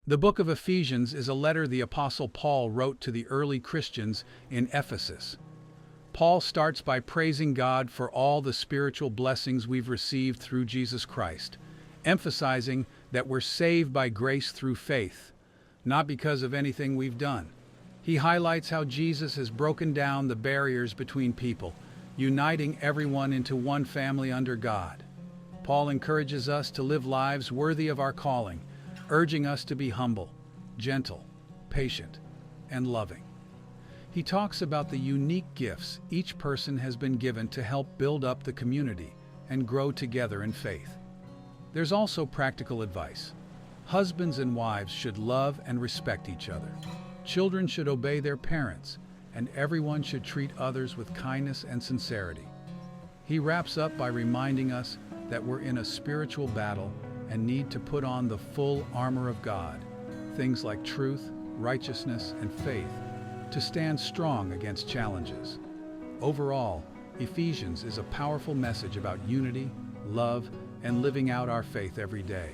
The book of Ephesians is a letter the Apostle Paul wrote to the early Christians in Ephesus. Paul starts by praising God for all the spiritual blessings we've received through Jesus Christ, emphasizing that we're saved by grace through faith, not because of anything we've done. He highlights how Jesus has broken down the barriers between people, uniting everyone into one family under God. Paul encourages us to live lives worthy of our calling, urging us to be humble, gentle, patient, and loving. He talks about the unique gifts each person has been given to help build up the community and grow together in faith. There's also practical advice. Husbands and wives should love and respect each other. Children should obey their parents, and everyone should treat others with kindness and sincerity. He wraps up by reminding us that we're in a spiritual battle and need to put on the full armor of God, things like truth, righteousness, and faith, to stand strong against challenges. Overall, Ephesians is a powerful message about unity, love, and living out our faith every day.